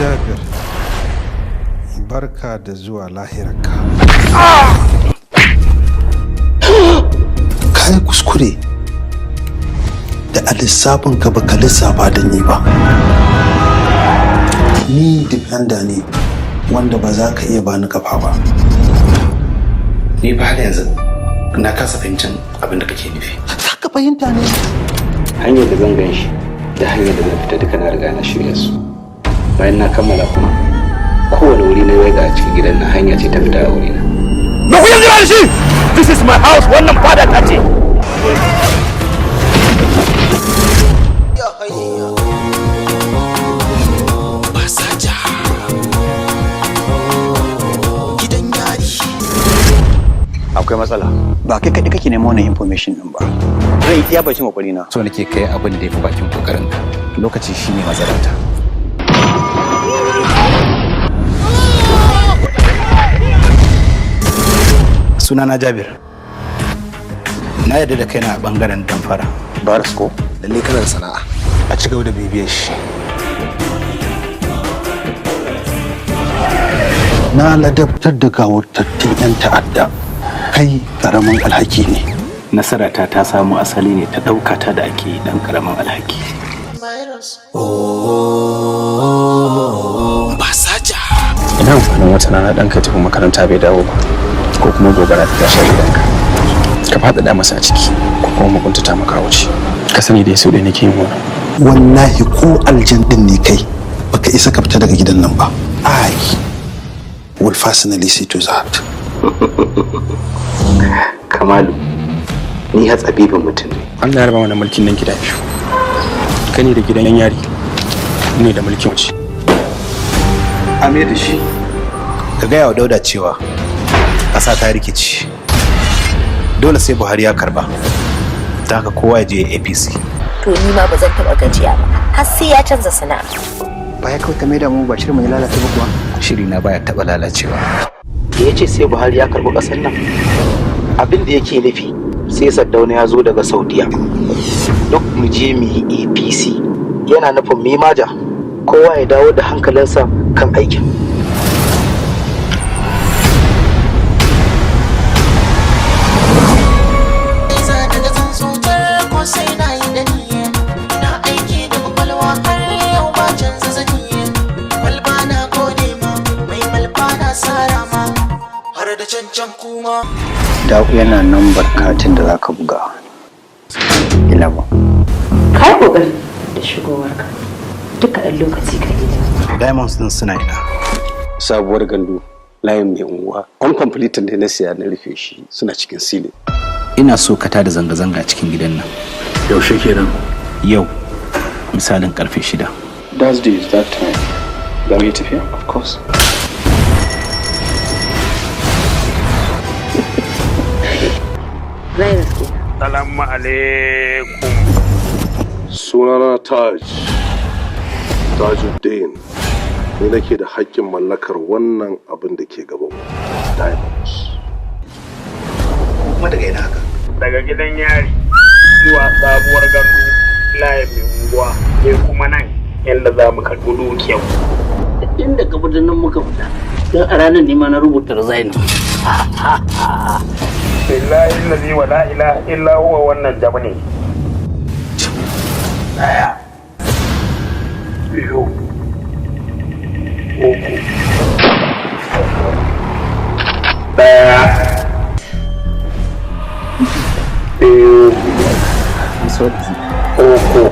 Jabir, barka da zuwa lahirarka. Ka yi kuskure da a lissafinka ba ka lissafa da ni ba. Ni dependa ne wanda ba za ka iya bani kafa ba. Ni ba da yanzu na kasa fahimtar abin da kake nufi. Za ka fahimta ne. Hanyar da zan gan shi da hanyar da zan fita duka na riga na shirya su. Bayan na kammala kuma kowane wuri na waiga a cikin gidan na hanya ce ta fita a wurina. Na ku yanzu da shi! This is my house, wannan fada ta ce! Basaja Gidan Yari. Akwai matsala. Ba kai kaɗai kake neman wannan information ɗin ba. Zai iya bakin kokari na. So nake kai abin da yafi bakin kokarin ka. Lokaci shine matsalata. Sunana Jabir. Na yarda da kaina a bangaren damfara. Baras ko? Lalle kana da sana'a. A ci gaba da bibiyar shi. Na ladabtar da gawurtattun 'yan ta'adda. Kai ƙaramin alhaki ne. Nasarata ta samu asali ne ta ɗaukata da ake dan karamin alhaki. Basaja. Ina amfanin wata rana ɗanka tafi makaranta bai dawo ba, ko kuma gobara ta tashi gidanka. Ka faɗaɗa masa a ciki, ko kuma mukuntata maka wuce. Ka sani da yaso da nake yin wannan. Wallahi ko aljan din ne kai baka isa ka fita daga gidan nan ba. I will personally see to that. Kamalu, ni hatsabibin mutum ne. Allah ya raba mana mulkin nan gida biyu. Kani da gidan Yari, ne da mulkin wuce. Ame da shi. Ka gaya wa Dauda cewa ƙasa ta rikici. Dole sai Buhari ya karba. Ta haka kowa ya je APC. To ni ma ba zan taɓa gajiya ba, har sai ya canza sana'a. Baya kawai ta maida mu ba shirin mu lalata ba kuwa. Shiri na baya taɓa lalacewa. Da ya ce sai Buhari ya karɓi ƙasar nan. Abin da yake nufi sai Saddauna ya zo daga Saudiya. Duk mu je mu yi APC. Yana nufin mu yi maja. Kowa ya dawo da hankalinsa kan aikin. Da yana nan barkatin da zaka buga. 11. Kai kokari da shigowarka. Duka ɗan lokaci ka gida. Diamonds din suna ina. Sabuwar gandu layin mai unguwa. Uncompleted da na siya na rufe shi suna cikin silin. Ina so ka tada zanga-zanga cikin gidan nan. Yaushe kenan? Yau misalin karfe 6. Thursday is that time. Za mu yi tafiya? Of course. Zai riske. Salamu alaikum. Sunana Tajuddin. Ni nake da haƙƙin mallakar wannan abin da ke gaban mu. Diamonds. Kuma daga ina haka? Daga gidan Yari zuwa sabuwar gandu layin mai unguwa sai kuma nan yadda za mu karɓi dukiyar. Inda ka fita nan muka fita. Don a ranar ne ma na rubuta resign. Billahi allazi wa la ilaha illa huwa wannan jabu ne. Daya. Biyu. Uku. Daya. Biyu. Uku.